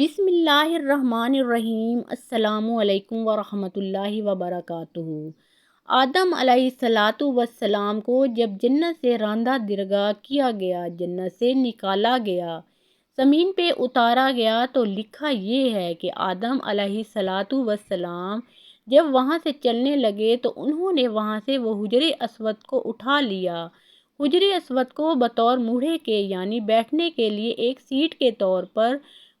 بسم اللہ الرحمن الرحیم۔ السلام علیکم ورحمۃ اللہ وبرکاتہ۔ آدم علیہ الصلاۃ والسلام کو جب جنت سے راندہ درگاہ کیا گیا، جنت سے نکالا گیا، زمین پہ اتارا گیا، تو لکھا یہ ہے کہ آدم علیہ الصلاۃ والسلام جب وہاں سے چلنے لگے تو انہوں نے وہاں سے وہ حجر اسود کو اٹھا لیا۔ حجر اسود کو بطور مونڈھے کے یعنی بیٹھنے کے لیے ایک سیٹ کے طور پر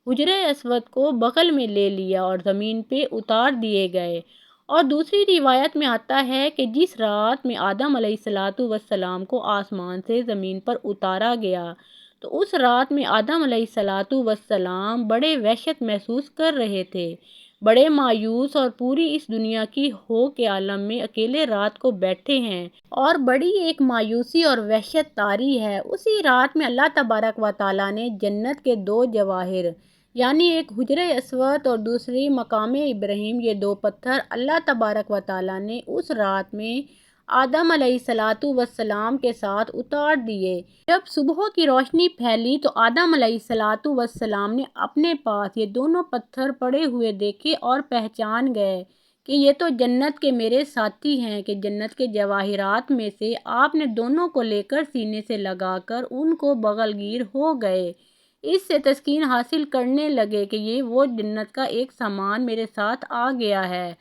حجر اسود کو بغل میں لے لیا اور زمین پہ اتار دیے گئے۔ اور دوسری روایت میں آتا ہے کہ جس رات میں آدم علیہ الصلاۃ والسلام کو آسمان سے زمین پر اتارا گیا تو اس رات میں آدم علیہ الصلاۃ والسلام بڑے وحشت محسوس کر رہے تھے، بڑے مایوس، اور پوری اس دنیا کی ہو کے عالم میں اکیلے رات کو بیٹھے ہیں اور بڑی ایک مایوسی اور وحشت طاری ہے۔ اسی رات میں اللہ تبارک و تعالیٰ نے جنت کے دو جواہر یعنی ایک حجر اسود اور دوسری مقام ابراہیم، یہ دو پتھر اللہ تبارک و تعالیٰ نے اس رات میں آدم علیہ الصلاۃ والسلام کے ساتھ اتار دیے۔ جب صبح کی روشنی پھیلی تو آدم علیہ الصلاۃ والسلام نے اپنے پاس یہ دونوں پتھر پڑے ہوئے دیکھے اور پہچان گئے کہ یہ تو جنت کے میرے ساتھی ہیں، کہ جنت کے جواہرات میں سے آپ نے دونوں کو لے کر سینے سے لگا کر ان کو بغل گیر ہو گئے۔ اس سے تسکین حاصل کرنے لگے کہ یہ وہ جنت کا ایک سامان میرے ساتھ آ گیا ہے۔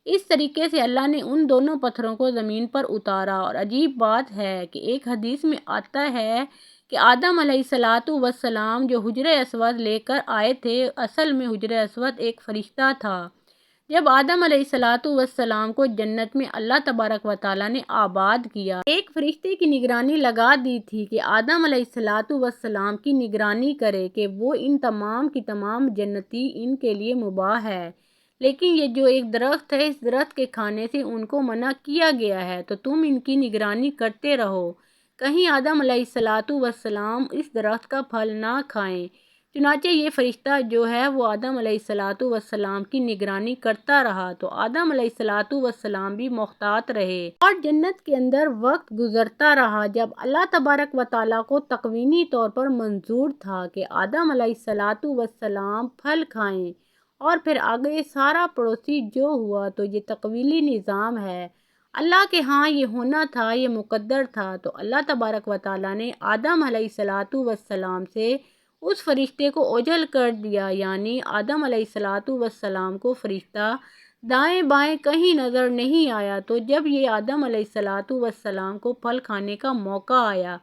اس طریقے سے اللہ نے ان دونوں پتھروں کو زمین پر اتارا۔ اور عجیب بات ہے کہ ایک حدیث میں آتا ہے کہ آدم علیہ الصلاۃ والسلام جو حجر اسود لے کر آئے تھے، اصل میں حجر اسود ایک فرشتہ تھا۔ جب آدم علیہ الصلاۃ والسلام کو جنت میں اللہ تبارک و تعالیٰ نے آباد کیا، ایک فرشتے کی نگرانی لگا دی تھی کہ آدم علیہ الصلاۃ والسلام کی نگرانی کرے کہ وہ ان تمام کی تمام جنتی ان کے لیے مباح ہے، لیکن یہ جو ایک درخت ہے، اس درخت کے کھانے سے ان کو منع کیا گیا ہے، تو تم ان کی نگرانی کرتے رہو، کہیں آدم علیہ الصلاۃ والسلام اس درخت کا پھل نہ کھائیں۔ چنانچہ یہ فرشتہ جو ہے وہ آدم علیہ الصلاۃ والسلام کی نگرانی کرتا رہا، تو آدم علیہ الصلاۃ والسلام بھی محتاط رہے اور جنت کے اندر وقت گزرتا رہا۔ جب اللہ تبارک و تعالیٰ کو تکوینی طور پر منظور تھا کہ آدم علیہ الصلاۃ والسلام پھل کھائیں اور پھر آگے سارا پڑوسی جو ہوا، تو یہ تکوینی نظام ہے، اللہ کے ہاں یہ ہونا تھا، یہ مقدر تھا۔ تو اللہ تبارک و تعالیٰ نے آدم علیہ الصلاۃ والسلام سے اس فرشتے کو اوجھل کر دیا، یعنی آدم علیہ الصلاۃ والسلام کو فرشتہ دائیں بائیں کہیں نظر نہیں آیا۔ تو جب یہ آدم علیہ الصلاۃ والسلام کو پھل کھانے کا موقع آیا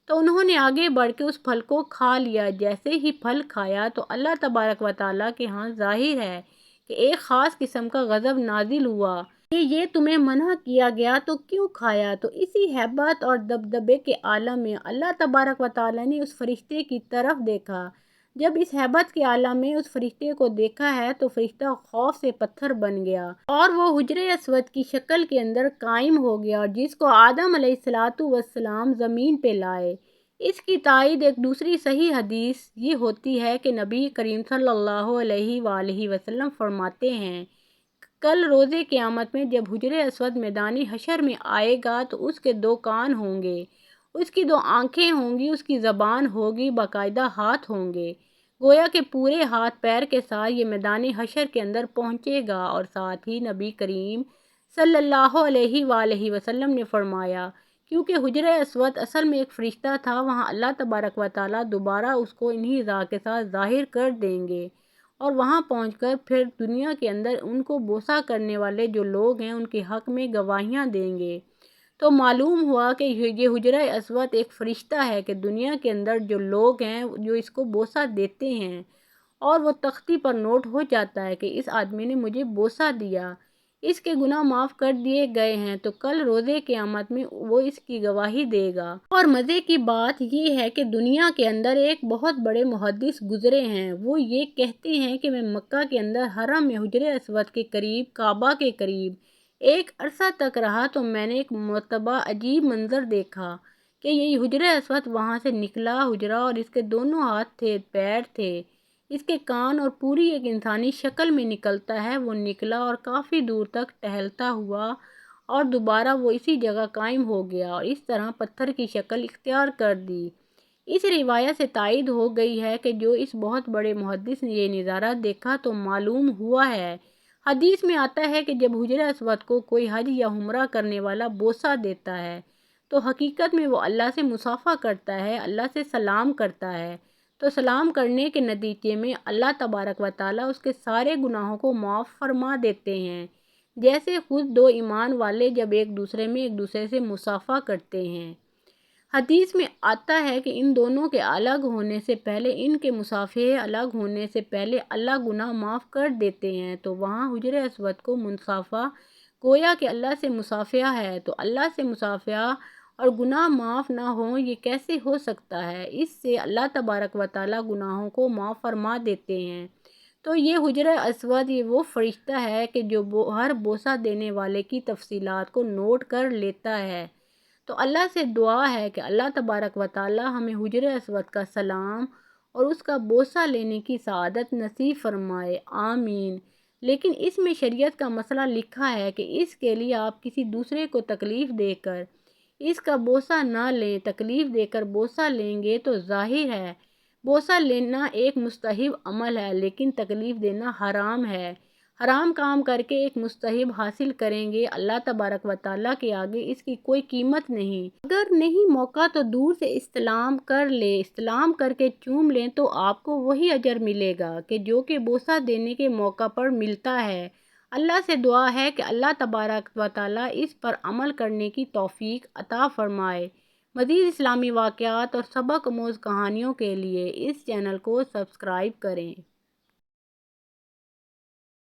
تو انہوں نے آگے بڑھ کے اس پھل کو کھا لیا۔ جیسے ہی پھل کھایا تو اللہ تبارک و تعالیٰ کے ہاں ظاہر ہے کہ ایک خاص قسم کا غضب نازل ہوا کہ یہ تمہیں منع کیا گیا تو کیوں کھایا؟ تو اسی ہیبت اور دبدبے کے عالم میں اللہ تبارک و تعالیٰ نے اس فرشتے کی طرف دیکھا۔ جب اس ہیبت کے عالم میں اس فرشتے کو دیکھا ہے تو فرشتہ خوف سے پتھر بن گیا اور وہ حجر اسود کی شکل کے اندر قائم ہو گیا، اور جس کو آدم علیہ الصلاۃ والسلام زمین پہ لائے۔ اس کی تائید ایک دوسری صحیح حدیث یہ ہوتی ہے کہ نبی کریم صلی اللہ علیہ وآلہ وسلم فرماتے ہیں، کل روز قیامت میں جب حجر اسود میدان حشر میں آئے گا تو اس کے دو کان ہوں گے، اس کی دو آنکھیں ہوں گی، اس کی زبان ہوگی، باقاعدہ ہاتھ ہوں گے، گویا کہ پورے ہاتھ پیر کے ساتھ یہ میدان حشر کے اندر پہنچے گا۔ اور ساتھ ہی نبی کریم صلی اللہ علیہ وآلہ وسلم نے فرمایا، کیونکہ حجر اسود اصل میں ایک فرشتہ تھا، وہاں اللہ تبارک و تعالیٰ دوبارہ اس کو انہی راہ کے ساتھ ظاہر کر دیں گے، اور وہاں پہنچ کر پھر دنیا کے اندر ان کو بوسہ کرنے والے جو لوگ ہیں ان کے حق میں گواہیاں دیں گے۔ تو معلوم ہوا کہ یہ حجر اسود ایک فرشتہ ہے کہ دنیا کے اندر جو لوگ ہیں جو اس کو بوسہ دیتے ہیں اور وہ تختی پر نوٹ ہو جاتا ہے کہ اس آدمی نے مجھے بوسہ دیا، اس کے گناہ معاف کر دیے گئے ہیں، تو کل روز قیامت میں وہ اس کی گواہی دے گا۔ اور مزے کی بات یہ ہے کہ دنیا کے اندر ایک بہت بڑے محدث گزرے ہیں، وہ یہ کہتے ہیں کہ میں مکہ کے اندر حرم میں حجر اسود کے قریب، کعبہ کے قریب ایک عرصہ تک رہا، تو میں نے ایک مرتبہ عجیب منظر دیکھا کہ یہ حجر اسود وہاں سے نکلا حجرہ، اور اس کے دونوں ہاتھ تھے، پیر تھے، اس کے کان، اور پوری ایک انسانی شکل میں نکلتا ہے، وہ نکلا اور کافی دور تک ٹہلتا ہوا اور دوبارہ وہ اسی جگہ قائم ہو گیا اور اس طرح پتھر کی شکل اختیار کر دی۔ اس روایت سے تائید ہو گئی ہے کہ جو اس بہت بڑے محدث نے یہ نظارہ دیکھا تو معلوم ہوا ہے۔ حدیث میں آتا ہے کہ جب حجر اسود کو کوئی حج یا عمرہ کرنے والا بوسہ دیتا ہے تو حقیقت میں وہ اللہ سے مصافحہ کرتا ہے، اللہ سے سلام کرتا ہے، تو سلام کرنے کے نتیجے میں اللہ تبارک و تعالیٰ اس کے سارے گناہوں کو معاف فرما دیتے ہیں، جیسے خود دو ایمان والے جب ایک دوسرے سے مصافحہ کرتے ہیں۔ حدیث میں آتا ہے کہ ان دونوں کے الگ ہونے سے پہلے، ان کے مصافحے الگ ہونے سے پہلے اللہ گناہ معاف کر دیتے ہیں، تو وہاں حجر اسود کو مصافحہ گویا کہ اللہ سے مصافحہ ہے، تو اللہ سے مصافحہ اور گناہ معاف نہ ہوں یہ کیسے ہو سکتا ہے؟ اس سے اللہ تبارک و تعالیٰ گناہوں کو معاف فرما دیتے ہیں۔ تو یہ حجر اسود یہ وہ فرشتہ ہے کہ جو ہر بوسہ دینے والے کی تفصیلات کو نوٹ کر لیتا ہے۔ تو اللہ سے دعا ہے کہ اللہ تبارک و تعالیٰ ہمیں حجر اسود کا سلام اور اس کا بوسہ لینے کی سعادت نصیب فرمائے، آمین۔ لیکن اس میں شریعت کا مسئلہ لکھا ہے کہ اس کے لیے آپ کسی دوسرے کو تکلیف دے کر اس کا بوسہ نہ لیں۔ تکلیف دے کر بوسہ لیں گے تو ظاہر ہے بوسہ لینا ایک مستحب عمل ہے، لیکن تکلیف دینا حرام ہے۔ حرام کام کر کے ایک مستحب حاصل کریں گے، اللہ تبارک و تعالیٰ کے آگے اس کی کوئی قیمت نہیں۔ اگر نہیں موقع تو دور سے استلام کر لیں، استلام کر کے چوم لیں تو آپ کو وہی اجر ملے گا کہ جو کہ بوسہ دینے کے موقع پر ملتا ہے۔ اللہ سے دعا ہے کہ اللہ تبارک و تعالیٰ اس پر عمل کرنے کی توفیق عطا فرمائے۔ مزید اسلامی واقعات اور سبق آموز کہانیوں کے لیے اس چینل کو سبسکرائب کریں۔